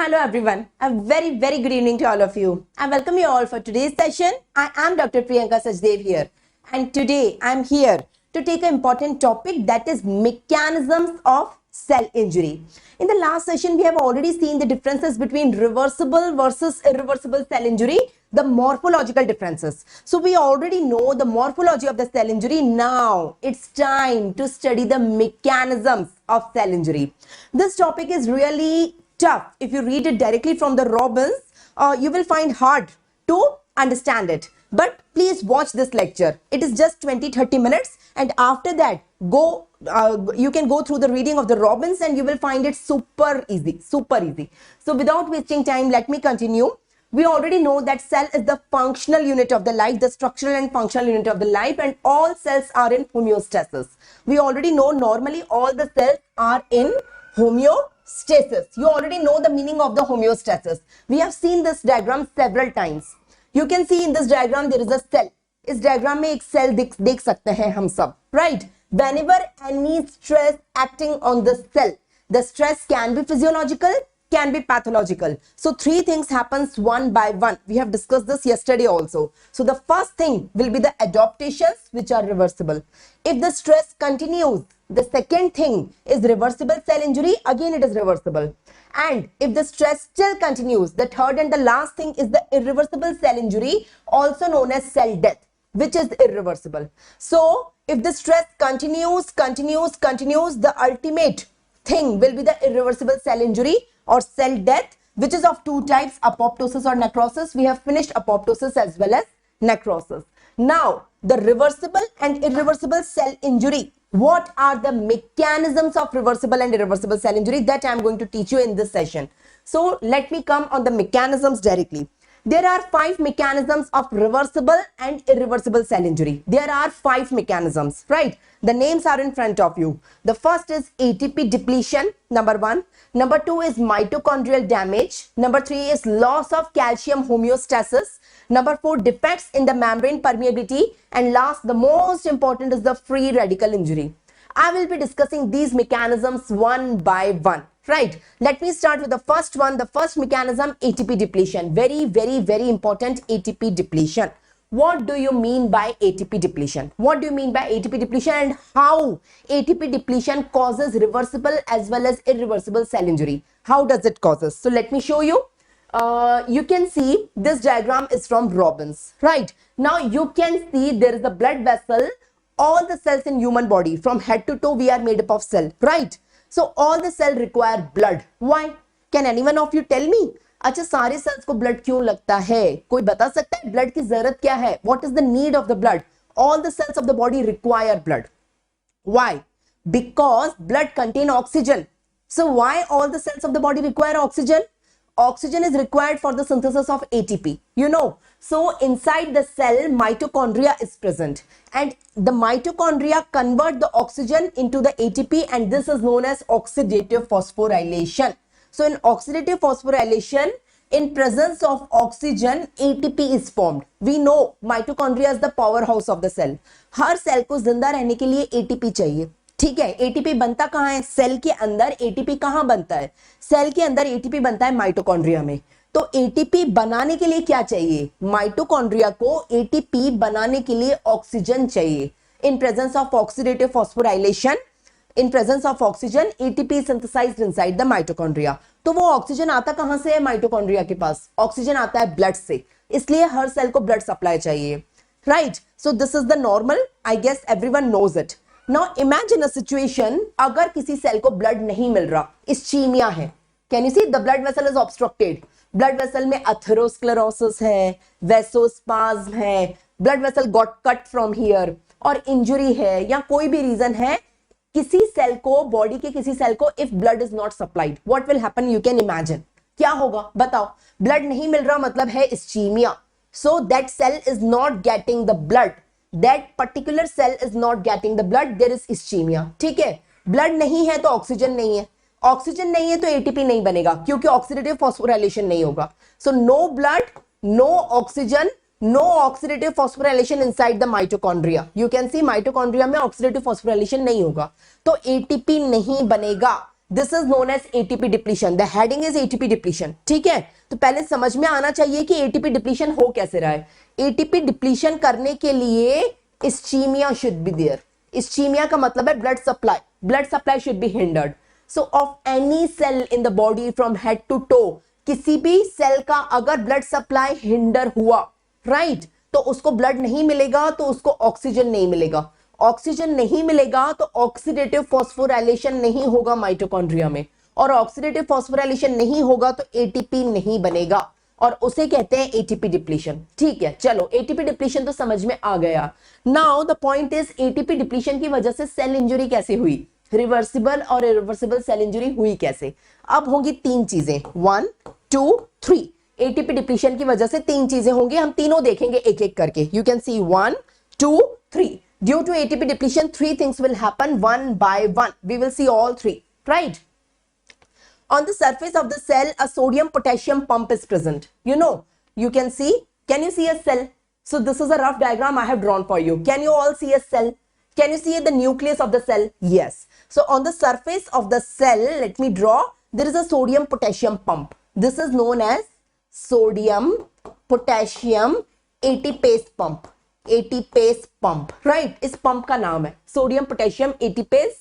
Hello everyone, a very good evening to all of you. I welcome you all for today's session. I am Dr. Priyanka Sachdev here, and today I am here to take an important topic, that is mechanisms of cell injury. In the last session we have already seen the differences between reversible versus irreversible cell injury, the morphological differences. So we already know the morphology of the cell injury. Now it's time to study the mechanisms of cell injury. This topic is really tough. If you read it directly from the Robbins, you will find hard to understand it. But please watch this lecture. It is just 20-30 minutes, and after that you can go through the reading of the Robbins and you will find it super easy. So without wasting time, let me continue. We already know that cell is the functional unit of the life, the structural and functional unit of the life, and all cells are in homeostasis. We already know normally all the cells are in homeostasis. You already know the meaning of the homeostasis. We have seen this diagram several times. You can see in this diagram there is a cell. इस diagram में एक cell देख सकते हैं हम सब, right? Whenever any stress acting on the cell, the stress can be physiological, can be pathological. So three things happens one by one. We have discussed this yesterday also. So the first thing will be the adaptations, which are reversible. If the stress continues, the second thing is reversible cell injury. Again, it is reversible. And if the stress still continues, the third and the last thing is the irreversible cell injury, also known as cell death, which is irreversible. So if the stress continues, the ultimate thing will be the irreversible cell injury or cell death, which is of two types, apoptosis or necrosis. We have finished apoptosis as well as necrosis. Now, the reversible and irreversible cell injury. What are the mechanisms of reversible and irreversible cell injury? That I am going to teach you in this session. So let me come on the mechanisms directly. There are 5 mechanisms of reversible and irreversible cell injury. There are 5 mechanisms, right? The names are in front of you. The first is ATP depletion, number 1. Number 2 is mitochondrial damage. Number 3 is loss of calcium homeostasis. Number 4, defects in the membrane permeability. And last, the most important, is the free radical injury. I will be discussing these mechanisms one by one. Right, let me start with the first one. The first mechanism, ATP depletion. Very important, ATP depletion. What do you mean by ATP depletion? What do you mean by ATP depletion, and how ATP depletion causes reversible as well as irreversible cell injury? How does it causes? So let me show you. You can see this diagram is from Robbins. Right, now you can see there is a blood vessel. All the cells in human body from head to toe, we are made up of cell, right? So all the cell require blood. Why? Can anyone of you tell me? अच्छा, सारे cells को blood क्यों लगता है? कोई बता सकता है blood की जरूरत क्या है? What is the need of the blood? All the cells of the body require blood. Why? Because blood contain oxygen. So why all the cells of the body require oxygen? Oxygen is required for the synthesis of ATP, you know. So inside the cell, mitochondria is present, and the mitochondria convert the oxygen into the ATP, and this is known as oxidative phosphorylation. So in oxidative phosphorylation, in presence of oxygen, ATP is formed. We know mitochondria is the powerhouse of the cell. Her cell को जिंदा रहने के लिए ATP चाहिए. ठीक है, ATP बनता कहाँ है? सेल के अंदर. एटीपी कहाँ बनता है? सेल के अंदर एटीपी बनता है माइटोकॉन्ड्रिया में. तो एटीपी बनाने के लिए क्या चाहिए? माइटोकॉन्ड्रिया को एटीपी बनाने के लिए ऑक्सीजन चाहिए. In presence of oxidative phosphorylation, in presence of oxygen, ATP synthesized inside the mitochondria. तो वो ऑक्सीजन आता कहां से है? माइटोकॉन्ड्रिया के पास. ऑक्सीजन आता है ब्लड से, इसलिए हर सेल को ब्लड सप्लाई चाहिए. Right, so this is the normal. I guess everyone knows it. Now imagine a situation, अगर किसी सेल को ब्लड नहीं मिल रहा, इस्चीमिया है. Can you see the blood vessel is obstructed? Blood vessel में अथेरोस्क्लेरोसिस है, वेसोस्पाज्म है, blood vessel got cut from here, और इंजुरी है, या कोई भी रीजन है किसी सेल को, बॉडी के किसी सेल को, if blood is not supplied, what will happen? You can imagine. क्या होगा बताओ? ब्लड नहीं मिल रहा मतलब है ischaemia. So that cell is not getting the blood. That particular cell is not getting the blood, there is ischemia. ठीक है, ब्लड नहीं है तो ऑक्सीजन नहीं है, ऑक्सीजन नहीं है तो एटीपी नहीं बनेगा, क्योंकि ऑक्सीडेटिव फॉस्फोराइलेशन नहीं होगा. So no blood, no oxygen, no oxidative phosphorylation inside the mitochondria. You can see mitochondria में ऑक्सीडेटिव फॉस्फोराइलेशन नहीं होगा, तो एटीपी नहीं बनेगा. This is known as ATP depletion, the heading is ATP depletion, ठीक है। तो पहले समझ में आना चाहिए कि एटीपी डिप्लीशन हो कैसे रहा है। एटीपी डिप्लीशन करने के लिए ischaemia should be there. Ischaemia का मतलब है blood supply should be hindered. So of any cell in the body from head to toe, किसी भी सेल का अगर ब्लड सप्लाई हिंडर हुआ, राइट, तो उसको ब्लड नहीं मिलेगा, तो उसको ऑक्सीजन नहीं मिलेगा। ऑक्सीजन नहीं मिलेगा तो ऑक्सीडेटिव फॉस्फोराइलेशन नहीं होगा माइटोकॉन्ड्रिया में, और ऑक्सीडेटिव फॉस्फोराइलेशन नहीं होगा तो एटीपी नहीं बनेगा, और उसे कहते हैं एटीपी डिप्लीशन। ठीक है, चलो एटीपी डिप्लीशन तो समझ में आ गया। Now the point is ATP depletion की वजह से सेल इंजरी कैसे हुई, रिवर्सिबल और इरिवर्सिबल सेल इंजरी हुई कैसे। अब होंगी तीन चीजें, 1 2 3। एटीपी डिप्लीशन की वजह से तीन चीजें होंगी, हम तीनों देखेंगे एक एक करके। You can C 1 2 3। Due to ATP depletion, three things will happen one by one. We will see all three, right? On the surface of the cell, a sodium-potassium pump is present. You know, you can see. Can you see a cell? So this is a rough diagram I have drawn for you. Can you all see a cell? Can you see the nucleus of the cell? Yes. So on the surface of the cell, let me draw. There is a sodium-potassium pump. This is known as sodium-potassium ATPase pump. ATPase pump, right, इस pump का नाम है sodium potassium ATPase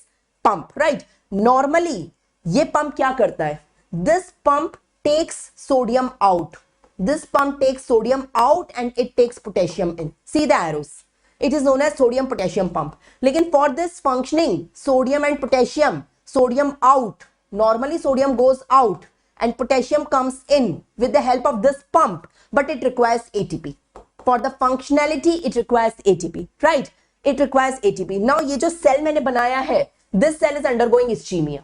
pump, right. Normally ये pump क्या करता है, this pump takes sodium out, this pump takes sodium out and it takes potassium in. See the arrows, it is known as sodium potassium pump. लेकिन for this functioning sodium and potassium, sodium out, normally sodium goes out and potassium comes in with the help of this pump, but it requires ATP. For the functionality, it requires ATP, right? It requires ATP. Now, ये जो cell मैंने बनाया है, this cell is undergoing ischemia.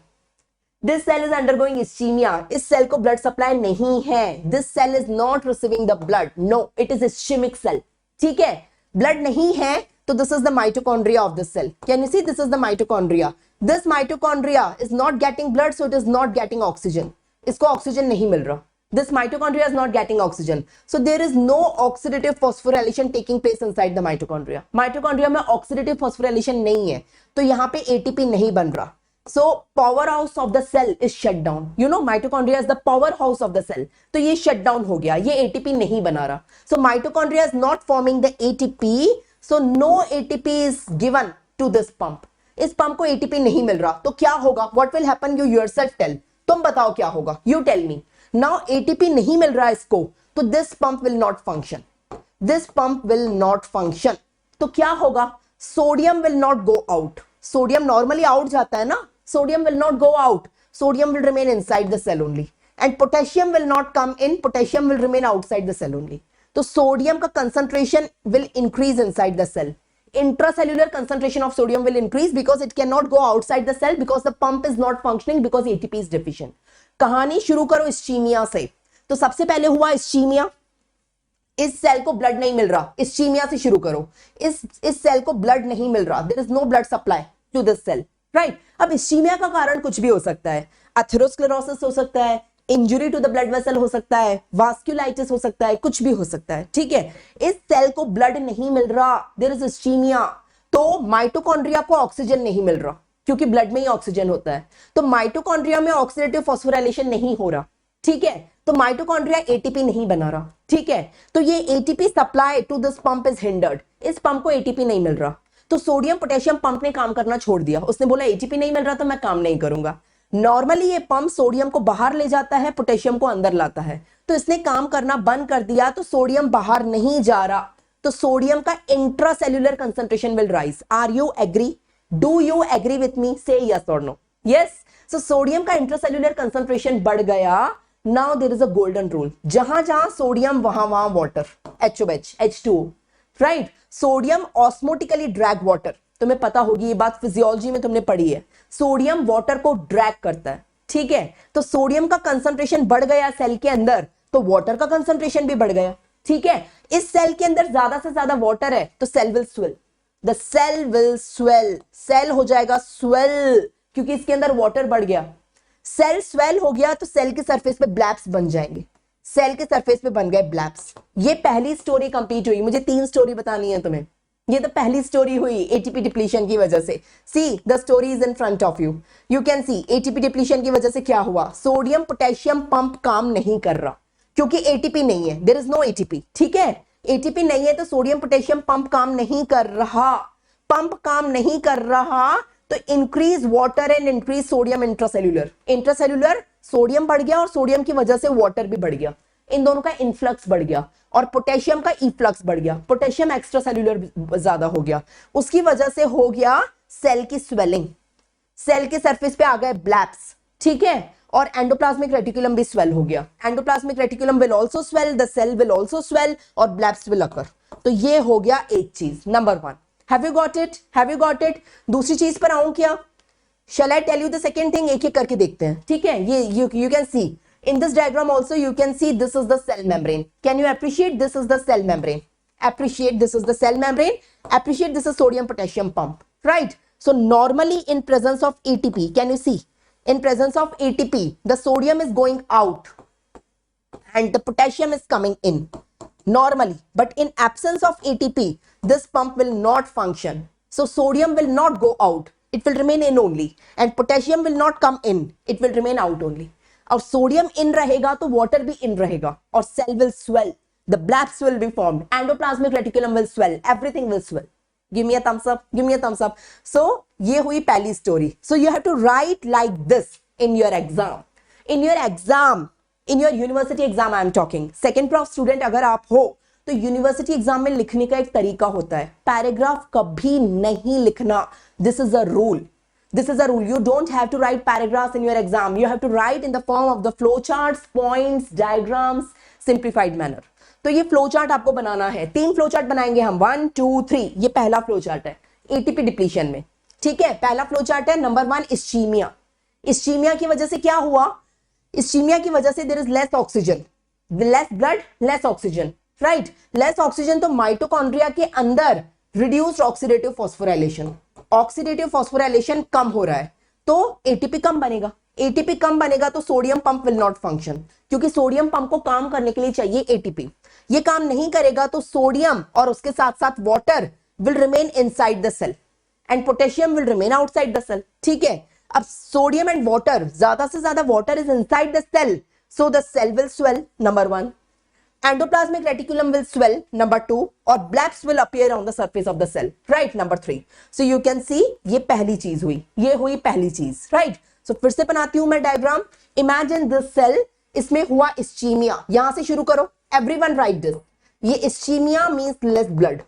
This cell is undergoing ischemia. इस cell को blood supply नहीं है. This cell is not receiving the blood. No, it is ischemic cell. ठीक है? Blood नहीं है, तो this is the mitochondria of this cell. Can you see? This is the mitochondria. This mitochondria is not getting blood, so it is not getting oxygen. इसको oxygen नहीं मिल रहा. This mitochondria is not getting oxygen, so there is no oxidative phosphorylation taking place inside the mitochondria. Mitochondria में oxidative phosphorylation नहीं है, तो यहाँ पे ATP नहीं बन रहा. So powerhouse of the cell is shut down. You know mitochondria is the powerhouse of the cell. तो ये shut down हो गया, ये ATP नहीं बना रहा. So mitochondria is not forming the ATP, so no ATP is given to this pump. इस pump को ATP नहीं मिल रहा, तो क्या होगा? What will happen? You yourself tell. तुम बताओ क्या होगा, you tell me. Now ATP नहीं मिल रहा इसको, तो this pump will not function, this pump will not function. तो क्या होगा? Sodium will not go out. Sodium normally out जाता है ना, sodium will not go out, sodium will remain inside the cell only, and potassium will not come in, potassium will remain outside the cell only. तो sodium का concentration will increase inside the cell. Intracellular concentration of sodium will increase because it cannot go outside the cell because the pump is not functioning because ATP is deficient. कहानी शुरू करो ischaemia से. तो सबसे पहले हुआ ischaemia, इस cell को ब्लड नहीं मिल रहा, इस्चीमिया से शुरू करो. इस सेल को ब्लड नहीं मिल रहा, there is no blood supply to this cell, right. अब इस्चीमिया का कारण कुछ भी हो सकता है, एथेरोस्क्लेरोसिस हो सकता है, injury to the blood vessel हो सकता है, वास्कुलाइटिस हो सकता है, कुछ भी हो सकता है, ठीक है. इस सेल को ब्लड नहीं मिल रहा, देयर इज इस्चीमिया. तो माइटोकॉन्ड्रिया को ऑक्सीजन नहीं मिल रहा क्योंकि ब्लड में ही ऑक्सीजन होता है, तो माइटोकॉन्ड्रिया में ऑक्सीडेटिव फॉस्फोराइलेशन नहीं हो रहा, ठीक है. तो माइटोकॉन्ड्रिया एटीपी नहीं बना रहा, ठीक है. तो ये ATP supply to this pump is hindered, इस पंप को एटीपी नहीं मिल रहा. तो सोडियम पोटेशियम पंप ने काम करना छोड़ दिया, उसने बोला एटीपी नहीं मिल रहा तो मैं काम नहीं करूंगा. नॉर्मली ये पंप सोडियम को बाहर ले जाता है, पोटेशियम को अंदर लाता है, तो इसने काम करना बंद कर दिया, तो सोडियम बाहर नहीं जा रहा, तो सोडियम का intracellular concentration will rise. Are you agree? Do you agree with me? Say yes और नो. यस. सो सोडियम का इंट्रासेल्युलर कंसंट्रेशन बढ़ गया. Now there is a golden rule, जहां जहां सोडियम वहां वहां water, HOH, H2O, right. Sodium osmotically drag water, तुम्हें पता होगी ये बात, फिजियोलॉजी में तुमने पढ़ी है. सोडियम वाटर को ड्रैग करता है, ठीक है. तो सोडियम का कंसंट्रेशन बढ़ गया सेल के अंदर, तो वाटर का कंसंट्रेशन भी बढ़ गया, ठीक है. इस सेल के अंदर ज्यादा से ज्यादा वाटर है, तो cell will swell, the cell will swell, cell हो जाएगा स्वेल क्योंकि इसके अंदर वाटर बढ़ गया. सेल स्वेल हो गया तो सेल के सरफेस पे ब्लैप्स बन जाएंगे, सेल के सरफेस पे बन गए ब्लैप्स. ये पहली स्टोरी कंप्लीट हुई. मुझे 3 स्टोरी बतानी है तुम्हें. ये तो पहली स्टोरी हुई एटीपी डिप्लीशन की वजह से. See the story is in front of you. You can C ATP depletion की वजह से क्या हुआ. सोडियम पोटेशियम पंप काम नहीं कर रहा क्योंकि एटीपी नहीं है. There is no ATP. ठीक है, एटीपी नहीं है तो सोडियम पोटेशियम पंप काम नहीं कर रहा. पंप काम नहीं कर रहा तो increase water and increase sodium intracellular. Intracellular sodium बढ़ गया और सोडियम की वजह से वाटर भी बढ़ गया. इन दोनों का इनफ्लक्स बढ़ गया और पोटेशियम का इफ्लक्स बढ़ गया. पोटेशियम एक्स्ट्रा सेल्यूलर ज्यादा हो गया. उसकी वजह से हो गया सेल की स्वेलिंग. सेल के सरफेस पे आ गए ब्लैप्स. ठीक है, और एंडोप्लाज्मिक रेटिकुलम भी स्वेल हो गया. Endoplasmic reticulum will also swell, the cell will also swell और ब्लैप्स विल अकर. तो ये हो गया एक चीज नंबर 1. Have you got it? Have you got it? दूसरी चीज पर आऊं क्या? Shall I tell you the second thing? एक एक करके देखते हैं. ठीक है, ये you can see in this diagram also you can see this is the cell membrane. Can you appreciate this is the cell membrane? Appreciate this is the cell membrane. Appreciate this is sodium potassium pump, right? So normally in presence of ATP, can you see? In presence of ATP, the sodium is going out and the potassium is coming in normally. But in absence of ATP, this pump will not function. So sodium will not go out. It will remain in only. And potassium will not come in. It will remain out only. और sodium in रहेगा तो water भी in रहेगा और cell will swell. The blebs will be formed. Endoplasmic reticulum will swell. Everything will swell. Give me a thumbs up. Give me a thumbs up. So ये हुई पहली story. So you have to write like this in your exam. In your exam, in your university exam I am talking. Second prof student अगर आप हो तो university exam में लिखने का एक तरीका होता है. पैराग्राफ कभी नहीं लिखना. This is a rule. This is a rule. You don't have to write paragraphs in your exam. You have to write in the form of the flow charts, points, diagrams, simplified manner. तो ये flow chart आपको बनाना है. 3 flow chart बनाएंगे हम. 1 2 3. ये पहला flow chart है ATP depletion में. ठीक है, पहला फ्लो चार्ट है. Number 1 ischaemia. इस्चीमिया की वजह से क्या हुआ? इस्चीमिया की वजह से there is less oxygen, less blood, less oxygen. Right, less oxygen तो माइटोकॉन्ड्रिया के अंदर reduced oxidative phosphorylation. Oxidative phosphorylation कम हो रहा है तो एटीपी कम बनेगा. एटीपी कम बनेगा तो sodium pump will not function क्योंकि सोडियम पंप को काम करने के लिए चाहिए एटीपी. ये काम नहीं करेगा तो सोडियम और उसके साथ साथ water will remain inside the cell and potassium will remain outside the cell. ठीक है, अब सोडियम एंड वाटर, ज्यादा से ज्यादा water is inside the cell so the cell will swell. Number 1. Endoplasmic reticulum will swell. Number 2. और ब्लैप्स will appear on the surface of the cell. Right. Number 3. So you can see ये पहली चीज हुई. ये हुई पहली चीज. Right. So फिर से बनाती हूं मैं डायग्राम. Imagine this cell. इसमें हुआ ischemia. यहां से शुरू करो. Everyone write this. ये ischemia means less blood.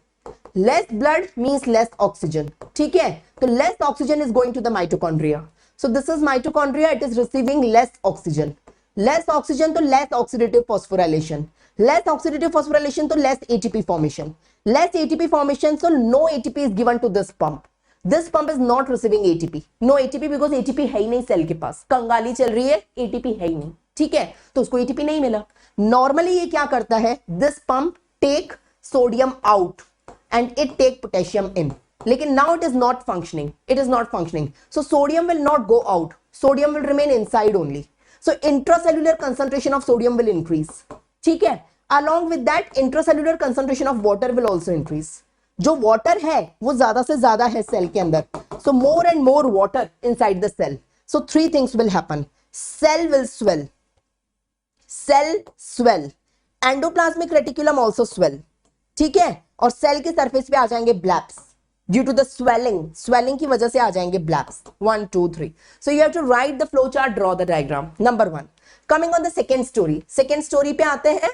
Less blood means less oxygen. ठीक है, तो less oxygen is going to the mitochondria. So this is mitochondria. It is receiving less oxygen. Less oxygen तो less oxidative phosphorylation. Less oxidative phosphorylation तो less ATP formation. Less ATP formation so no ATP is given to this pump. This pump is not receiving ATP. No ATP because ATP है ही नहीं cell के पास. कंगाली चल रही है, ATP है ही नहीं. ठीक है, तो उसको ATP नहीं मिला. नॉर्मली ये क्या करता है? This pump take sodium out and it take potassium in. लेकिन now it is not functioning. It is not functioning. So sodium will not go out. Sodium will remain inside only. So intracellular concentration of sodium will increase. ठीक है, along with that intracellular concentration of water will also increase. जो water है वो ज्यादा से ज्यादा है cell के अंदर. So more and more water inside the cell. So 3 things will happen. Cell will swell. Cell swell. Endoplasmic reticulum also swell. ठीक है, और सेल के सरफेस पे आ जाएंगे ब्लैप्स. Due to the swelling की वजह से आ जाएंगे blabs. 1 2 3. So you have to write the flow chart, draw the diagram. Number 1. Coming on the second story. Second story पे आते हैं.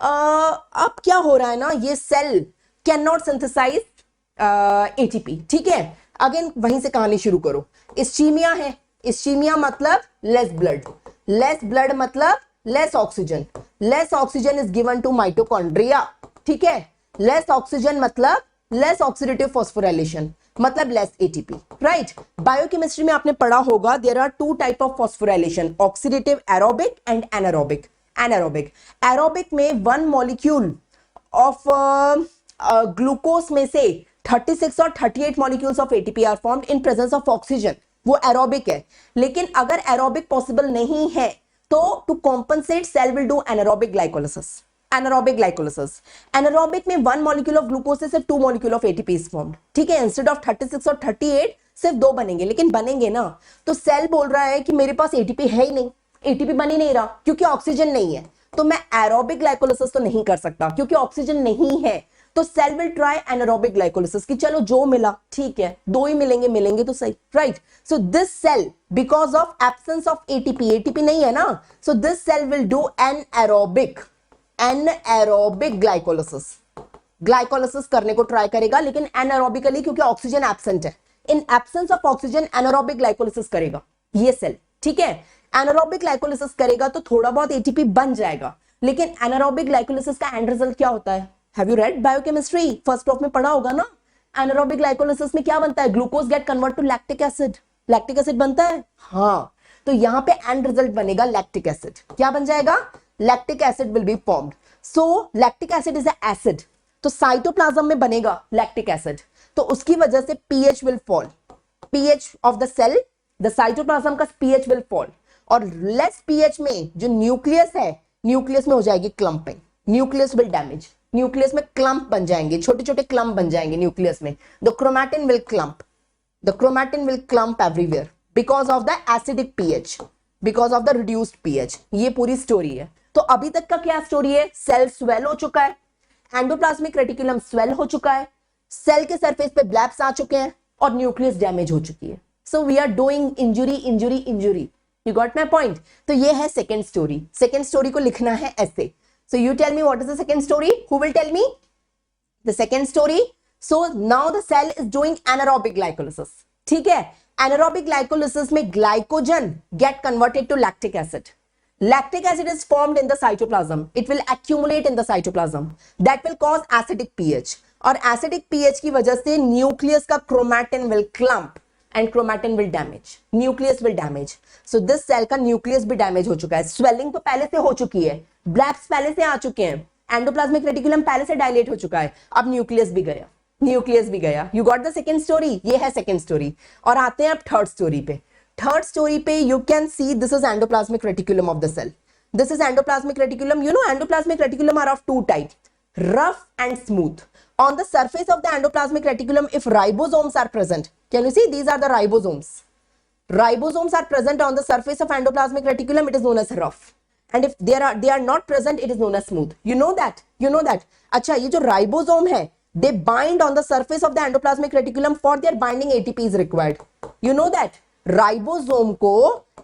अब क्या हो रहा है ना, ये सेल cannot synthesize ATP. ठीक है, अगेन वहीं से कहानी शुरू करो. इस्चीमिया है. इस्चीमिया मतलब less blood. Less blood मतलब less oxygen. Less oxygen is given to mitochondria. ठीक है, less oxygen मतलब लेस ऑक्सीडेटिव फॉस्फोराइलेशन मतलब लेस एटीपी. राइट, बायोकेमिस्ट्री में आपने पढ़ा होगा there are 2 type of phosphorylation, oxidative aerobic and anaerobic. Aerobic में 1 मॉलिक्यूल ऑफ ग्लूकोज में से 36 और 38 molecules of ATP are formed in presence of oxygen. वो एरोबिक है. लेकिन अगर एरोबिक पॉसिबल नहीं है तो to compensate cell will do anaerobic glycolysis. Anaerobic glycolysis. Anaerobic में 1 मॉलिक्यूल ऑफ ग्लूकोज से सिर्फ 2 molecule of ATP is formed, ठीक है। इंस्टेड ऑफ 36 और 38 सिर्फ 2 बनेंगे, लेकिन बनेंगे ना। तो सेल बोल रहा है कि मेरे पास एटीपी है ही नहीं, एटीपी बन ही नहीं रहा क्योंकि ऑक्सीजन नहीं है, तो मैं एरोबिक ग्लाइकोलिसिस तो नहीं कर सकता क्योंकि ऑक्सीजन नहीं है। तो cell will try anaerobic glycolysis कि चलो जो मिला ठीक है, 2 ही मिलेंगे तो सही, right. So this cell because of absence of ATP, ATP नहीं है ना, so this cell will do anaerobic glycolysis, glycolysis करने को ट्राई करेगा, लेकिन एनारोबिकली क्योंकि ऑक्सीजन एब्सेंट है। In absence of oxygen anaerobic glycolysis करेगा ये सेल, ठीक है। एनारोबिक ग्लाइकोलिसिस करेगा तो थोड़ा बहुत एटीपी बन जाएगा, लेकिन एनारोबिक ग्लाइकोलिसिस का एंड रिजल्ट क्या होता है? Have you read biochemistry? First of में पढ़ा होगा ना। एनारोबिक ग्लाइकोलिसिस में क्या बनता है? Glucose get convert to lactic acid, lactic acid बनता है, हाँ। तो यहां पे एंड रिजल्ट बनेगा लैक्टिक एसिड। क्या बन जाएगा? Lactic acid will be formed. So lactic acid is a acid, तो साइटोप्लाज्म में बनेगा लैक्टिक एसिड, तो उसकी वजह से pH will fall, pH of the cell, the cytoplasm का पीएच विल फॉल, और लेस पीएच में जो न्यूक्लियस है, न्यूक्लियस में हो जाएगी clumping, nucleus will damage, nucleus में क्लंप बन जाएंगे, छोटे छोटे क्लंप बन जाएंगे न्यूक्लियस में। The chromatin will clump, the chromatin will clump everywhere because of the acidic pH, because of the reduced pH. ये पूरी स्टोरी है। तो अभी तक का क्या स्टोरी है? सेल स्वेल हो चुका है, एंडोप्लाज्मिक रेटिकुलम स्वेल हो चुका है, सेल के सरफेस पे ब्लैप्स आ चुके हैं और न्यूक्लियस डैमेज हो चुकी है। So we are doing injury injury injury. You got my point? तो ये है सेकंड स्टोरी। सेकंड स्टोरी को लिखना है ऐसे। So you tell me what is the second story? Who will tell me the second story? So now the cell is doing anaerobic glycolysis, ठीक है। Anaerobic glycolysis में glycogen get converted to lactic acid. Lactic acid is formed in the cytoplasm. It will accumulate in the cytoplasm. That will cause acidic pH. और acidic pH की वजह से nucleus का chromatin will clump and chromatin will damage. Nucleus will damage. So this cell का nucleus भी damage हो चुका है. स्वेलिंग तो पहले से हो चुकी है, ब्लैप्स पहले से आ चुके हैं, एंडोप्लाज्मिक रेटिकुलम पहले से डायलेट हो चुका है, अब न्यूक्लियस भी गया, न्यूक्लियस भी गया. You got the second story? ये है सेकेंड स्टोरी. और आते हैं अब थर्ड स्टोरी पे. थर्ड स्टोरी पे you can see this is endoplasmic reticulum of the cell. This is endoplasmic reticulum. You know endoplasmic reticulum are of two types, rough and smooth. On the surface of the endoplasmic reticulum, if ribosomes are present, can you see these are the ribosomes? Ribosomes are present on the surface of endoplasmic reticulum, it is known as rough. And if they are not present, it is known as smooth. You know that? You know that? अच्छा, ये जो ribosome है, they bind on the surface of the endoplasmic reticulum. For their binding ATP is required. You know that? Ribosome को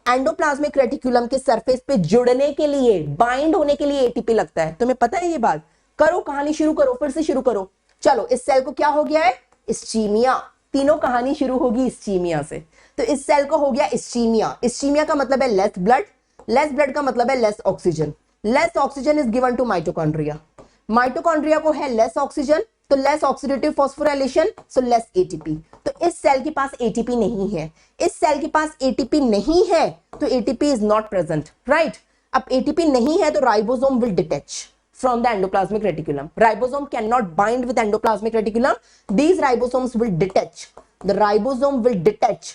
endoplasmic reticulum के surface पे जुड़ने के लिए, बाइंड होने के लिए एटीपी लगता है. तुम्हें पता है ये बात? करो कहानी शुरू करो, फिर से शुरू करो. चलो, इस सेल को क्या हो गया है? इस्चीमिया. तीनों कहानी शुरू होगी इस्चीमिया से. तो इस सेल को हो गया इस्चीमिया. इस्चीमिया का मतलब है लेस ब्लड, लेस ब्लड का मतलब है less oxygen. Less oxygen is given to mitochondria. Mitochondria को है लेस ऑक्सीजन, तो less oxidative phosphorylation, so less ATP. तो इस सेल के पास एटीपी नहीं है. इस सेल के पास एटीपी नहीं है तो ATP is not present, right. अब एटीपी नहीं है तो ribosome will detach from the endoplasmic reticulum. Ribosome cannot bind with endoplasmic reticulum. These ribosomes will detach. The ribosome will detach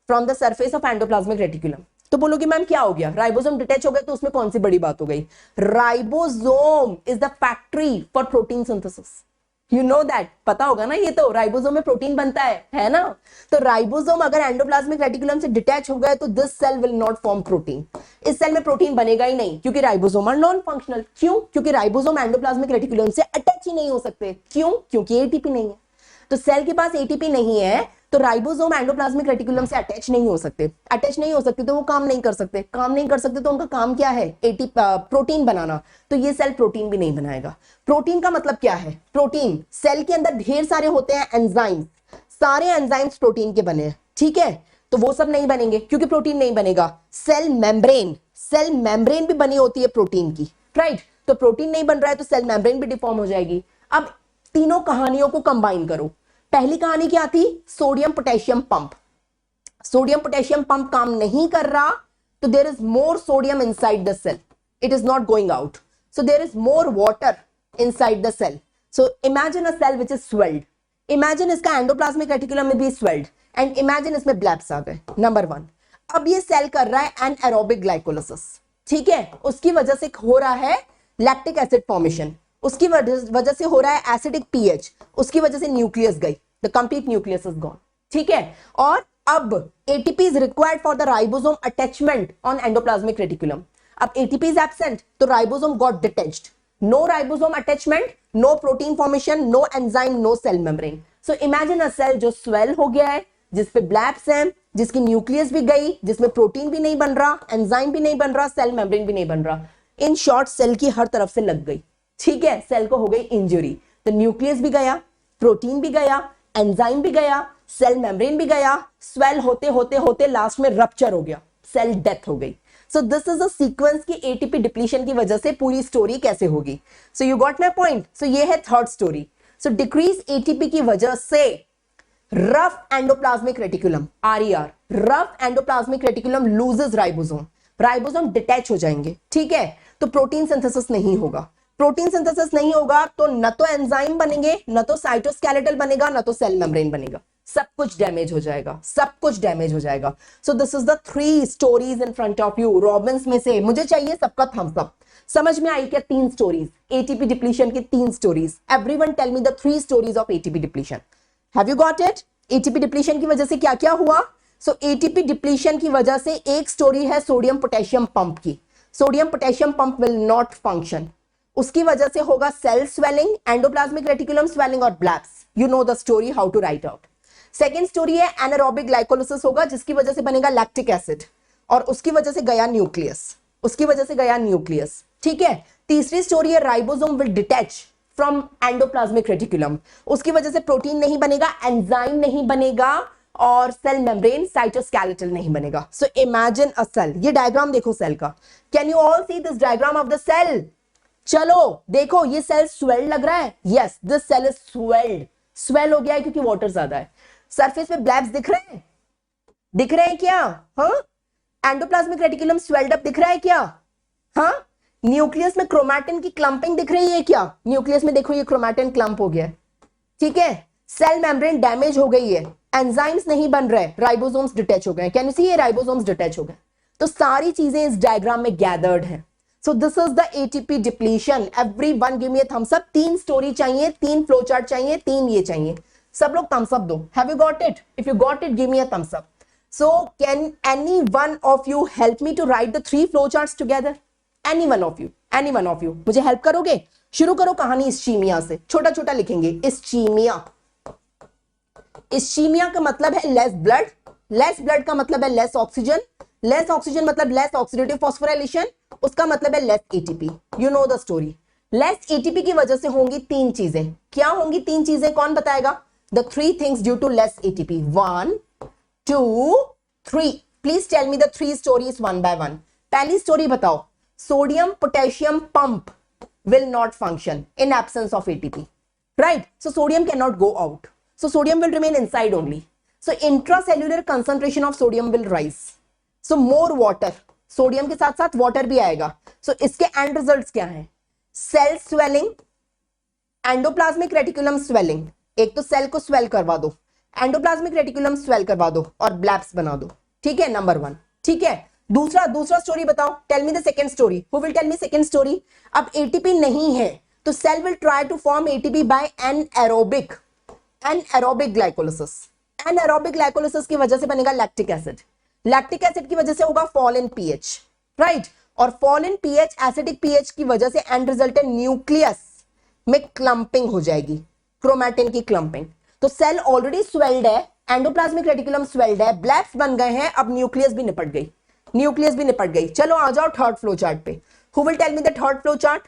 from the surface of endoplasmic reticulum. तो बोलोगे ma'am क्या हो गया? Ribosome detach हो गया तो उसमें कौन सी बड़ी बात हो गई? Ribosome is the factory for protein synthesis. You know that? पता होगा ना ये तो. राइबोसोम में प्रोटीन बनता है ना. तो राइबोसोम अगर एंडोप्लाज्मिक रेटिकुलम से डिटैच हो गए तो this cell will not form protein. इस सेल में प्रोटीन बनेगा ही नहीं क्योंकि राइबोसोम आर नॉन फंक्शनल. क्यों? क्योंकि राइबोसोम एंडोप्लाज्मिक रेटिकुलम से अटैच ही नहीं हो सकते. क्यों? क्योंकि एटीपी नहीं है. तो सेल के पास एटीपी नहीं है तो राइबोसोम एंडोप्लाज्मिक रेटिकुलम से अटैच नहीं हो सकते. अटैच नहीं हो सकते तो वो काम नहीं कर सकते. काम नहीं कर सकते तो उनका काम क्या है? प्रोटीन बनाना. तो ये सेल प्रोटीन भी नहीं बनाएगा. प्रोटीन का मतलब क्या है? प्रोटीन, सेल के अंदर ढेर सारे होते हैं एंजाइम्स. सारे एंजाइम्स प्रोटीन के बने हैं, ठीक है. तो वो सब नहीं बनेंगे क्योंकि प्रोटीन नहीं बनेगा. सेल मेम्ब्रेन भी बनी होती है प्रोटीन की, राइट. तो प्रोटीन नहीं बन रहा है तो सेल मेम्ब्रेन भी डिफॉर्म हो जाएगी. अब तीनों कहानियों को कंबाइन करो. पहली कहानी क्या थी? Sodium potassium pump. Sodium potassium pump काम नहीं कर रहा तो there is more sodium inside the cell. It is not going out. So there is more water inside the cell. So imagine a cell which is swelled. Imagine इसका endoplasmic reticulum में भी swelled and imagine इसमें ब्लैप्स आ गए. Number 1. अब ये cell कर रहा है एनारोबिक ग्लाइकोलिसिस, ठीक है. उसकी वजह से हो रहा है लैक्टिक एसिड फॉर्मेशन, उसकी वजह से हो रहा है एसिडिक पीएच, उसकी वजह से न्यूक्लियस गई, the complete nucleus is gone, ठीक है। और अब ATP is required for the ribosome attachment on endoplasmic reticulum. अब एटीपी इज एब्सेंट तो ribosome got detached, no ribosome attachment, no protein formation, no enzyme, no cell membrane. So imagine a cell जो swell हो गया है, जिसपे blebs हैं, जिसकी nucleus भी गई, जिसमें प्रोटीन भी नहीं बन रहा, एंजाइम भी नहीं बन रहा, सेल मेम्ब्रेन भी नहीं बन रहा। इन शॉर्ट सेल की हर तरफ से लग गई, ठीक है, सेल को हो गई इंजरी। तो न्यूक्लियस भी गया, प्रोटीन भी गया, एंजाइम भी गया, सेल मेम्ब्रेन भी गया, स्वेल होते होते होते लास्ट में रप्चर हो गया, सेल डेथ हो गई। So this is a sequence की एटीपी डिप्लीशन की वजह से पूरी स्टोरी कैसे होगी। So you got my point. So ये है third story. So decrease ATP की वजह से rough endoplasmic reticulum, RER, rough endoplasmic reticulum loses ribosome, ribosome detach हो जाएंगे, ठीक है। तो प्रोटीन सिंथेसिस नहीं होगा, प्रोटीन सिंथेसिस नहीं होगा तो न तो एंजाइम बनेंगे, न तो साइटोस्केलेटल बनेगा, न तो सेल मेम्ब्रेन बनेगा, सब कुछ डैमेज हो जाएगा, सब कुछ डैमेज हो जाएगा। सो this is the 3 stories in front of you. Robins में से मुझे चाहिए सबका थम्स अप। समझ में आई क्या? 3 स्टोरीज एटीपी डिप्लीशन की, 3 stories. Everyone tell me the 3 stories of ATP depletion. Have you got it? ATP depletion की वजह से क्या क्या हुआ? सो एटीपी डिप्लीशन की वजह से एक स्टोरी है सोडियम पोटेशियम पंप की। Sodium potassium pump will not function, उसकी वजह से होगा cell swelling, endoplasmic reticulum swelling और blebs. You know the story, how to write out. Second story है एनारोबिक ग्लाइकोलिसिस होगा, जिसकी वजह से बनेगा लैक्टिक एसिड और उसकी वजह से गया न्यूक्लियस, उसकी वजह से गया न्यूक्लियस, ठीक है। तीसरी स्टोरी है ribosome will detach from endoplasmic reticulum, उसकी वजह से प्रोटीन नहीं बनेगा, एंजाइम नहीं बनेगा और सेल मेम्ब्रेन साइटोस्केलेटल नहीं बनेगा। सो इमेजिन अ सेल, ये डायग्राम देखो सेल का। Can you all see this diagram of the cell? चलो देखो, ये सेल स्वेल्ड लग रहा है। Yes, this cell is swelled, swell हो गया है क्योंकि वाटर ज्यादा है। सरफेस पे ब्लैब्स दिख रहे हैं, दिख रहे हैं क्या? हाँ, एंडोप्लाज्मिक रेटिकुलम स्वेल्ड अप दिख रहा है क्या? हाँ, न्यूक्लियस में क्रोमैटिन की क्लंपिंग दिख रही है क्या? न्यूक्लियस में देखो ये क्रोमैटिन क्लंप हो गया है, ठीक है। सेल मेम्ब्रेन डैमेज हो गई है, एंजाइम्स नहीं बन रहे, राइबोसोम्स डिटैच हो गए। कैन यू सी, ये राइबोसोम्स डिटैच हो गए। तो सारी चीजें इस डायग्राम में गैदर्ड है। सो this is the ATP depletion. Everyone give me a thumbs up. 3 story चाहिए, 3 फ्लो चार्ट चाहिए, 3 ये चाहिए। सब लोग थम्स अप दो। Have you got it? If you got it, give me a thumbs up. So can any one of you help me to write the 3 flow charts together? Any one of you, any one of you मुझे help करोगे? शुरू करो कहानी ischaemia से, छोटा छोटा लिखेंगे। Ischaemia, ischaemia का मतलब है लेस ब्लड, लेस ब्लड का मतलब है लेस ऑक्सीजन, लेस ऑक्सीजन मतलब लेस ऑक्सीडेटिव फॉस्फोराइलेशन, उसका मतलब है less ATP. You know the story. Less ATP की वजह से होंगी 3 चीजें। क्या होंगी 3 चीजें? कौन बताएगा? The 3 things due to less ATP. 1 2 3। Please tell me the 3 stories one by one. पहली स्टोरी बताओ। Sodium potassium pump will not function in absence of ATP, right? So sodium cannot go out, so sodium will remain inside only. So intracellular concentration of sodium will rise, so more water, sodium के साथ साथ water भी आएगा। so इसके end results क्या हैं? cell swelling, endoplasmic reticulum swelling, एक तो सेल को स्वेल करवा दो, एंडोप्लाज्मिक रेटिकुलम स्वेल करवा दो और ब्लैप्स बना दो, ठीक है, नंबर 1, ठीक है। दूसरा स्टोरी बताओ। Tell me the second story. Who will tell me second story? अब एटीपी नहीं है तो cell will try to form ATP by anaerobic glycolysis. Anaerobic glycolysis की वजह से बनेगा लैक्टिक एसिड, लैक्टिक एसिड की वजह से होगा फॉल इन पीएच, राइट। और fall in pH, acidic pH की वजह से एंड रिजल्ट न्यूक्लियस में क्लंपिंग हो जाएगी, क्रोमैटिन की क्लंपिंग। तो सेल ऑलरेडी स्वेल्ड है, एंडोप्लाज्मिक रेटिकुलम स्वेल्ड है, ब्लैप्स बन गए हैं, अब न्यूक्लियस भी निपट गई, न्यूक्लियस भी निपट गई। चलो आ जाओ थर्ड फ्लो चार्ट पे। Who will tell me the third flow chart?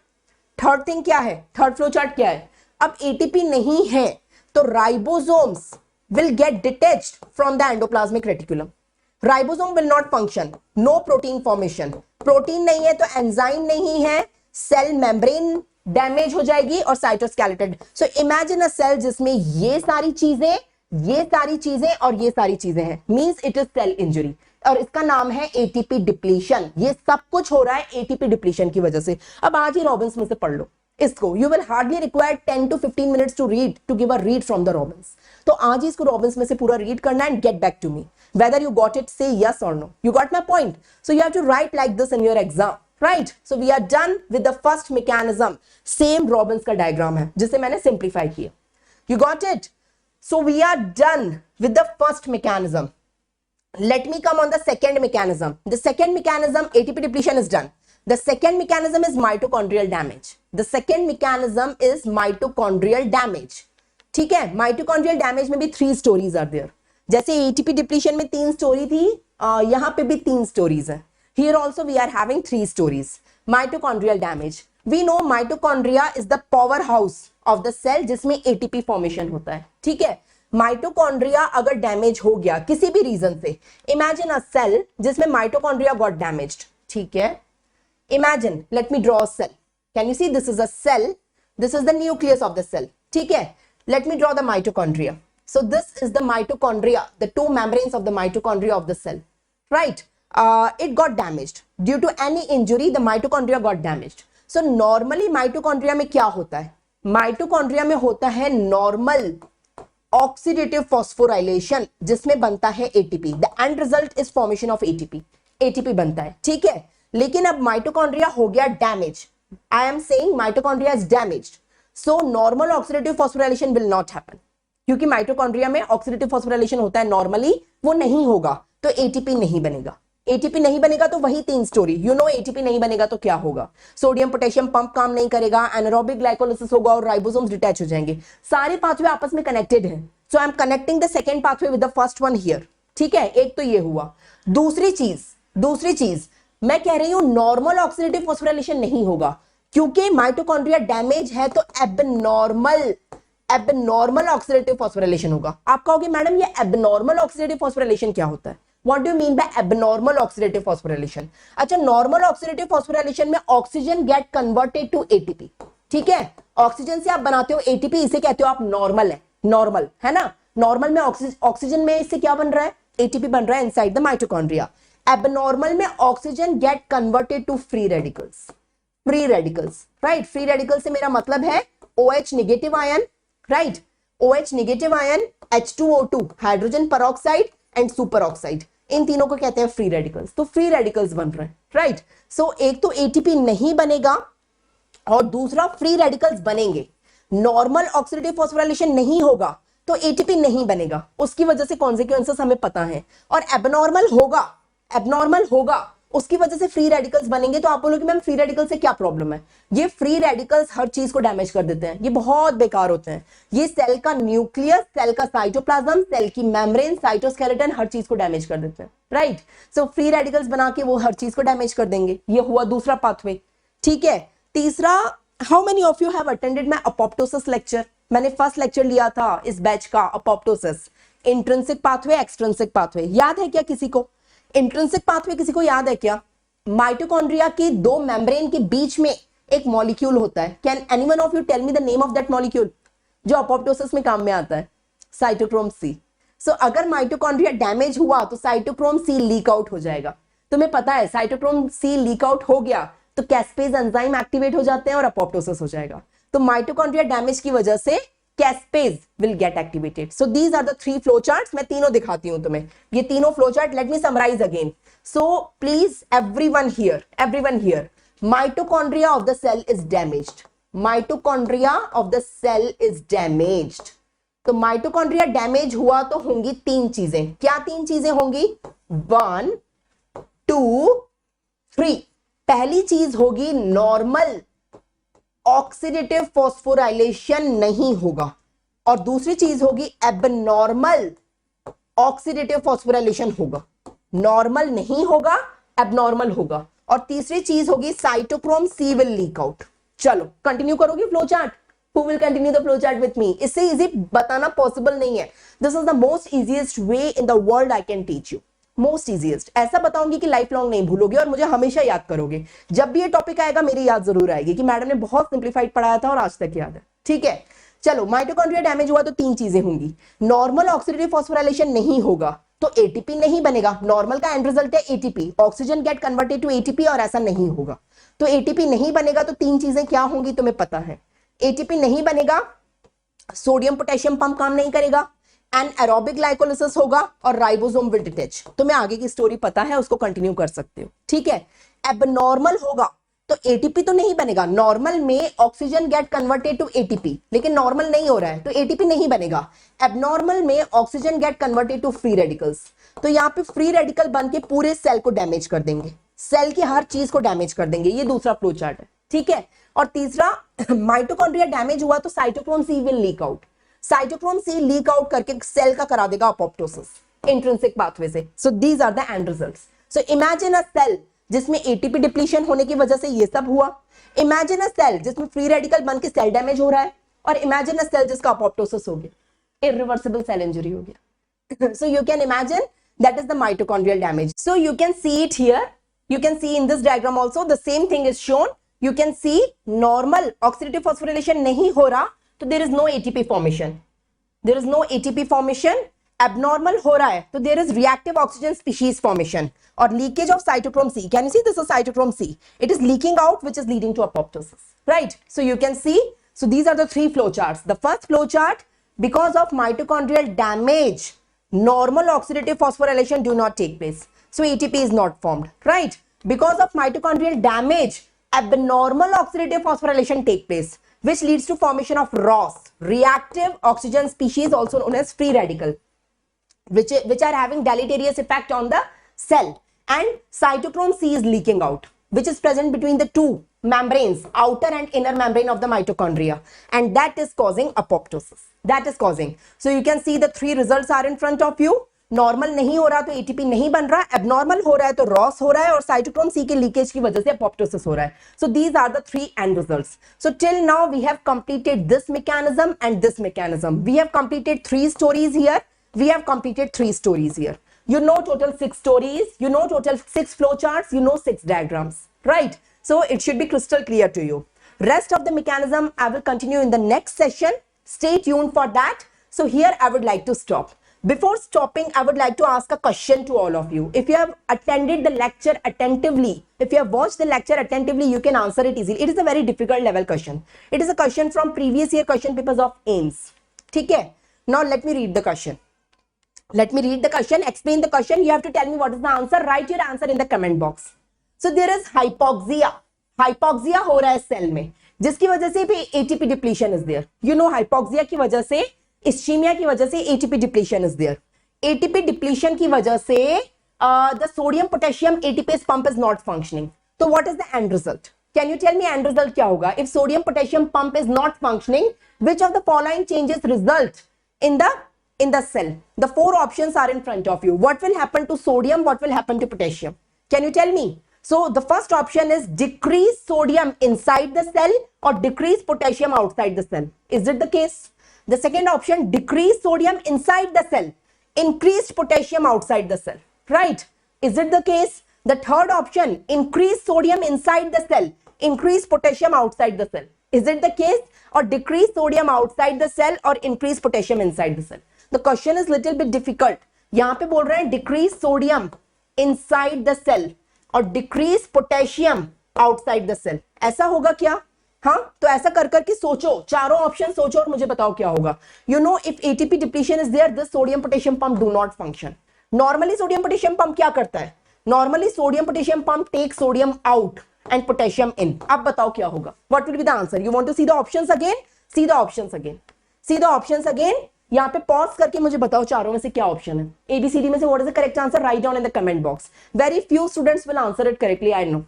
Third thing क्या है? थर्ड फ्लो चार्ट क्या है? अब एटीपी नहीं है तो ribosomes will get detached from the endoplasmic reticulum. Ribosome will not function, no protein formation, protein नहीं है तो एंजाइम नहीं है, सेल मेम्ब्रेन डैमेज हो जाएगी और cytoskeleton. So imagine a cell जिसमें ये सारी चीजें और ये सारी चीजें हैं, means it is cell injury, और इसका नाम है एटीपी डिप्लीशन। ये सब कुछ हो रहा है एटीपी डिप्लीशन की वजह से। अब आज ही रॉबिन्स में से पढ़ लो इसको। You will hardly require 10 to 15 minutes to read, to give a read from the Robbins. तो आज ही इसको रॉबिन्स में से पूरा रीड करना and get back to me whether you got it, say yes or no. You got my point? So you have to write like this in your exam. Right. So we are done with the first mechanism. Same Robbins का diagram है जिसे मैंने simplify किया. You got it. So we are done with the first mechanism. Let me come on the second mechanism. The second mechanism, ATP depletion is done. The second mechanism is mitochondrial damage. The second mechanism is mitochondrial damage. ठीक है. Mitochondrial damage में भी 3 stories are there. जैसे ATP depletion में 3 story थी, यहाँ पे भी 3 stories है. Here also we are having 3 stories. Mitochondrial damage. We know mitochondria is the powerhouse of the cell जिसमें ATP formation होता है. ठीक है. माइटोकॉन्ड्रिया अगर डैमेज हो गया किसी भी रीजन से, इमेजिन अ सेल जिसमें माइटोकॉन्ड्रिया गॉट डैमेज्ड. ठीक है. Imagine, let me draw a cell. Can you see this is a cell, this is the nucleus of the cell. ठीक है. Let me draw the mitochondria. So this is the mitochondria, the 2 membranes of the mitochondria of the cell. Right. It got damaged due to any injury. The mitochondria got damaged. So normally mitochondria में क्या होता है? Mitochondria में होता है normal oxidative phosphorylation जिसमें बनता है ATP. The end result is formation of ATP. ATP बनता है. ठीक है. लेकिन अब माइटोकॉन्ड्रिया हो गया damage. I am saying mitochondria is damaged, so normal oxidative phosphorylation will not happen. क्योंकि माइटोकॉन्ड्रिया में ऑक्सीडेटिव फॉस्फोराइलेशन होता है नॉर्मली, वो नहीं होगा तो एटीपी नहीं बनेगा. एटीपी नहीं बनेगा तो वही 3 स्टोरी. यू नो एटीपी नहीं बनेगा तो क्या होगा? सोडियम पोटेशियम पंप काम नहीं करेगा, एनारोबिक ग्लाइकोलाइसिस होगा और राइबोसोम्स डिटैच हो जाएंगे. सारे पाथवे आपस में कनेक्टेड हैं. So I am connecting the second pathway with the first one here. ठीक है. एक तो ये हुआ. दूसरी चीज मैं कह रही हूं नॉर्मल ऑक्सीडेटिव फॉस्फोराइलेशन नहीं होगा क्योंकि माइटोकॉन्ड्रिया डैमेज है तो एबनॉर्मल ऑक्सीडेटिव फॉस्फोराइलेशन होगा. आप कहोगे मैडम ये एबनॉर्मल ऑक्सीडेटिव फॉस्फोराइलेशन क्या होता है? What do you mean by abnormal oxidative phosphorylation? अच्छा, नॉर्मल ऑक्सीडेटिव फॉस्फोराइलेशन में oxygen get converted to ATP. ठीक है. ऑक्सीजन से आप बनाते हो एटीपी, इसे कहते हो आप नॉर्मल है. नॉर्मल है ना. नॉर्मल में ऑक्सीजन में इससे क्या बन रहा है? एटीपी बन रहा है इनसाइड द माइटोकॉन्ड्रिया. एबनॉर्मल में oxygen get converted to free radicals. Right. Free radical से मेरा मतलब है OH negative ion. Right. OH negative ion, H2O2 hydrogen peroxide and superoxide, इन तीनों को कहते हैं फ्री रेडिकल्स. तो फ्री रेडिकल्स बन रहे हैं. राइट. सो एक तो एटीपी नहीं बनेगा और दूसरा फ्री रेडिकल्स बनेंगे. नॉर्मल ऑक्सीडेटिव फॉस्फोराइलेशन नहीं होगा तो एटीपी नहीं बनेगा. उसकी वजह से कॉन्सिक्वेंसेस हमें पता है. और एबनॉर्मल होगा उसकी वजह से फ्री रेडिकल्स बनेंगे. तो आप बोलोगे मैम फ्री रेडिकल से क्या प्रॉब्लम है? ये फ्री रेडिकल्स हर चीज को डैमेज कर देते हैं. ये बहुत बेकार होते हैं. ये सेल का न्यूक्लियस, सेल का साइटोप्लाज्म, सेल की मेम्ब्रेन, साइटोस्केलेटन, हर चीज को डैमेज कर देते हैं. राइट. सो फ्री रेडिकल्स बना के वो हर चीज को डैमेज कर देंगे. ये हुआ दूसरा पाथवे. ठीक है. तीसरा, how many of you have attended my apoptosis lecture? मैंने फर्स्ट लेक्चर लिया था इस बैच का, apoptosis, intrinsic pathway, extrinsic pathway. याद है क्या किसी को? इंट्रिंसिक पाथवे किसी को याद है क्या? माइटोकॉन्ड्रिया की 2 मेम्ब्रेन के बीच में एक मॉलिक्यूल होता है. Can anyone of you tell me the name of that molecule जो अपोप्टोसिस में काम में आता है? Cytochrome C. सो अगर माइटोकॉन्ड्रिया डैमेज हुआ तो साइटोक्रोम C लीक आउट हो जाएगा. तुम्हें पता है साइटोक्रोम C लीक आउट हो गया तो कैस्पेज एंजाइम एक्टिवेट हो जाते हैं और अपोप्टोसिस हो जाएगा. तो माइटोकॉन्ड्रिया डैमेज की वजह से caspase will get activated. So these are the 3 flow charts. मैं तीनों दिखाती हूं तुम्हें. ये तीनों flow chart, let me summarise again. So please everyone here, mitochondria of the cell is damaged. Mitochondria of the cell is damaged. तो mitochondria damage हुआ तो होंगी 3 चीजें. क्या 3 चीजें होंगी? 1, 2, 3. पहली चीज होगी नॉर्मल ऑक्सीडेटिव फॉस्फोराइलेशन नहीं होगा और दूसरी चीज होगी एबनॉर्मल ऑक्सीडेटिव फॉस्फोराइलेशन होगा. नॉर्मल नहीं होगा, एबनॉर्मल होगा. और तीसरी चीज होगी cytochrome C will leak out. चलो कंटिन्यू करोगे flow chart? Who will continue the flow chart with me? इससे इजी बताना पॉसिबल नहीं है. This is the most easiest way in the world I can teach you. Most easiest. ऐसा बताऊंगी कि life long नहीं भूलोगे और मुझे हमेशा याद करोगे. जब भी ये टॉपिक आएगा मेरी याद जरूर आएगी कि मैडम ने बहुत सिंप्लीफाइड पढ़ाया था और आज तक याद है. ठीक है. चलो, माइटोकॉन्ड्रिया डैमेज हुआ तो 3 चीजें होंगी. नॉर्मल ऑक्सीडेटिव फॉस्फोराइलेशन नहीं होगा तो एटीपी नहीं बनेगा. नॉर्मल का एंड रिजल्ट है ATP. Oxygen get converted to ATP और ऐसा नहीं होगा. तो एटीपी नहीं बनेगा तो 3 चीजें क्या होंगी तुम्हें पता है. एटीपी नहीं बनेगा, सोडियम पोटेशियम पंप काम नहीं करेगा, एंड एरोबिक ग्लाइकोलिसिस होगा और राइबोसोम विल डिटैच। तुम्हें आगे की स्टोरी पता है, उसको कंटिन्यू कर सकते हो, ठीक है। एबनॉर्मल होगा तो एटीपी तो नहीं बनेगा, नॉर्मल में oxygen get converted to ATP, लेकिन नॉर्मल नहीं हो रहा है तो एटीपी नहीं बनेगा। एबनॉर्मल में oxygen get converted to free radicals, तो यहाँ पे फ्री रेडिकल बन के पूरे सेल को डैमेज कर देंगे, सेल की हर चीज को डैमेज कर देंगे। ये दूसरा फ्लो चार्ट है, ठीक है। और तीसरा, माइटोकॉन्ड्रिया डैमेज हुआ तो cytochrome c will leak out, cytochrome c leak out करके सेल का करा देगा अपोप्टोसिस इंट्रिंसिक पाथवे से। So these are the end results. So imagine a cell जिसमें एटीपी डिप्लीशन होने की वजह से ये सब हुआ, इमेजिन अ सेल जिसमें फ्री रेडिकल बन के सेल डैमेज हो रहा है, और इमेजिन अ सेल जिसका अपोप्टोसिस हो गया, इरिवर्सिबल सेल इंजरी हो गया। So you can imagine that is the mitochondrial damage. So you can see it here. You can see in this diagram also the same thing is shown. You can see normal oxidative phosphorylation नहीं हो रहा तो there is no ATP formation. There is no ATP formation. Abnormal हो रहा है तो there is reactive oxygen species formation or leakage of cytochrome C. Can you see this is cytochrome C? It is leaking out, which is leading to apoptosis. Right? So you can see. So these are the three flow charts. The first flow chart, because of mitochondrial damage, normal oxidative phosphorylation do not take place, so ATP is not formed, right? Because of mitochondrial damage, abnormal oxidative phosphorylation take place, which leads to formation of ROS, reactive oxygen species, also known as free radical, which are having deleterious effect on the cell. And cytochrome C is leaking out, which is present between the two membranes, outer and inner membrane of the mitochondria, and that is causing apoptosis. That is causing. So you can see the three results are in front of you. Normal नहीं हो रहा तो ATP नहीं बन रहा, abnormal हो रहा है तो रॉस हो रहा है, और साइटोक्रोम सी के लीकेज की वजह से अपोप्टोसिस हो रहा है. So these are the three end results. So till now we have completed this mechanism and this mechanism. We have completed three stories here. We have completed three stories here. You know total 6 stories, you know total 6 flow charts, you know 6 diagrams, right? So it should be crystal clear to you. Rest of the mechanism I will continue in the next session. Stay tuned for that. So here I would like to stop. Before stopping, I would like to ask a question to all of you. If you have attended the lecture attentively, if you have watched the lecture attentively, you can answer it easily. It is a very difficult level question. It is a question from previous year question papers of AIIMS. Okay? Now let me read the question. Let me read the question, explain the question. You have to tell me what is the answer. Write your answer in the comment box. So there is hypoxia. Hypoxia हो रहा है cell में, जिसकी वजह से भी ATP depletion is there. You know hypoxia की वजह से, ischemia की वजह से ATP depletion is there. ATP depletion की वजह से the sodium potassium ATPase pump is not functioning. So what is the end result? Can you tell me end result क्या होगा? If sodium potassium pump is not functioning, which of the following changes result in the cell? The four options are in front of you. What will happen to sodium? What will happen to potassium? Can you tell me? So the first option is decrease sodium inside the cell or decrease potassium outside the cell. Is it the case? The second option, decrease sodium inside the cell, increased potassium outside the cell. Right? Is it the case? The third option, increase sodium inside the cell, increase potassium outside the cell. Is it the case? Or decrease sodium outside the cell or increase potassium inside the cell? The question is little bit difficult. यहाँ पे बोल रहे हैं decrease sodium inside the cell और decrease potassium outside the cell. ऐसा होगा क्या? हाँ, तो ऐसा कर करके सोचो, चारों ऑप्शन सोचो और मुझे बताओ क्या होगा. You know, if ATP depletion is there, this sodium potassium pump do not function. Normally sodium potassium pump क्या करता है? Normally sodium potassium pump takes sodium out and potassium in. अब बताओ क्या होगा? What will be the answer? You want to see the options again? See the options again. See the options again. यहाँ पे pause करके मुझे बताओ चारों में से क्या ऑप्शन है. ABCD में से what is the correct answer? Write down in the comment box. Very few students will answer it correctly, I know.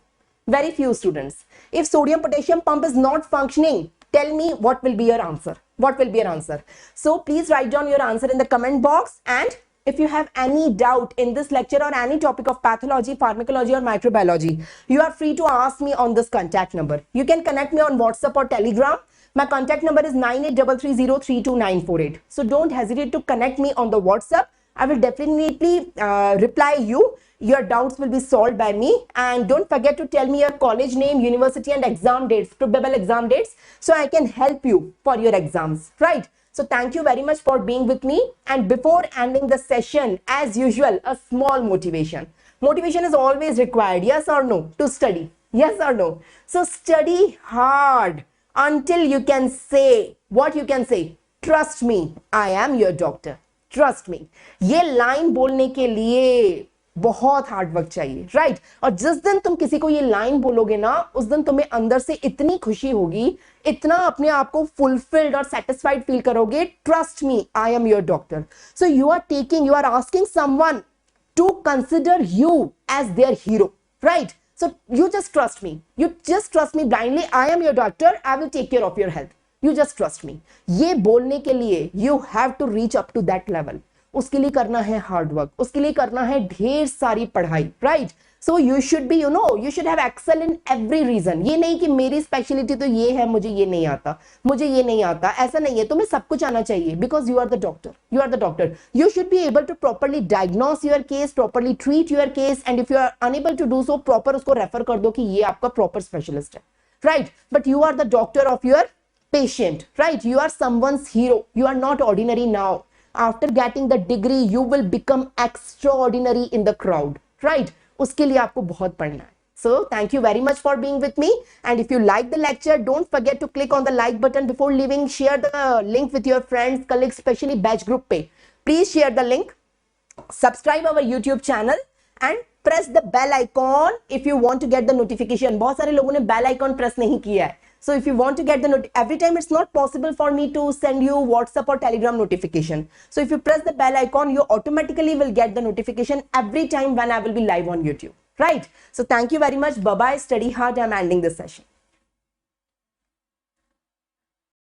Very few students. If sodium potassium pump is not functioning, tell me what will be your answer. What will be your answer? So please write down your answer in the comment box. And if you have any doubt in this lecture or any topic of pathology, pharmacology or microbiology, you are free to ask me on this contact number. You can connect me on WhatsApp or Telegram. My contact number is 9833032948. So don't hesitate to connect me on the WhatsApp. I will definitely reply you. Your doubts will be solved by me. And don't forget to tell me your college name, university and exam dates, probable exam dates, so I can help you for your exams, right? So thank you very much for being with me. And before ending the session, as usual, a small motivation. Motivation is always required, yes or no, to study, yes or no? So study hard until you can say, what you can say? Trust me, I am your doctor. Trust me, ये line बोलने के लिए बहुत hard work चाहिए, right? और जिस दिन तुम किसी को ये लाइन बोलोगे ना, उस दिन तुम्हें अंदर से इतनी खुशी होगी, इतना अपने आप को फुलफिल्ड और सेटिस्फाइड फील करोगे, trust me, I am your doctor. So you are asking someone to consider you as their hero, right? So you just trust me, blindly. I am your doctor, I will take care of your health, you just trust me. ये बोलने के लिए you have to reach up to that level. उसके लिए करना है hard work, उसके लिए करना है ढेर सारी पढ़ाई, right? So you should be, you should have excel in every region. ये नहीं कि मेरी स्पेशलिटी तो ये है, मुझे ये नहीं आता, ऐसा नहीं है. तुम्हें सब कुछ आना चाहिए, because you are the doctor. You should be able to properly diagnose your case, properly treat your case, and if you are unable to do so, proper उसको रेफर कर दो कि ये आपका प्रॉपर स्पेशलिस्ट है, right? But you are the doctor of your patient, right? You are someone's hero. You are not ordinary now. After getting the degree, you will become extraordinary in the crowd, right? उसके लिए आपको बहुत पढ़ना है. So thank you very much for being with me. And if you like the lecture, don't forget to click on the like button before leaving. Share the link with your friends, colleagues, especially batch group पे. Please share the link. Subscribe our YouTube channel and press the bell icon if you want to get the notification. बहुत सारे लोगों ने bell icon press नहीं किया है. So if you want to get the every time, it's not possible for me to send you WhatsApp or Telegram notification. So if you press the bell icon, you automatically will get the notification every time when I will be live on YouTube, right? So thank you very much. Bye bye. Study hard. I'm ending this session.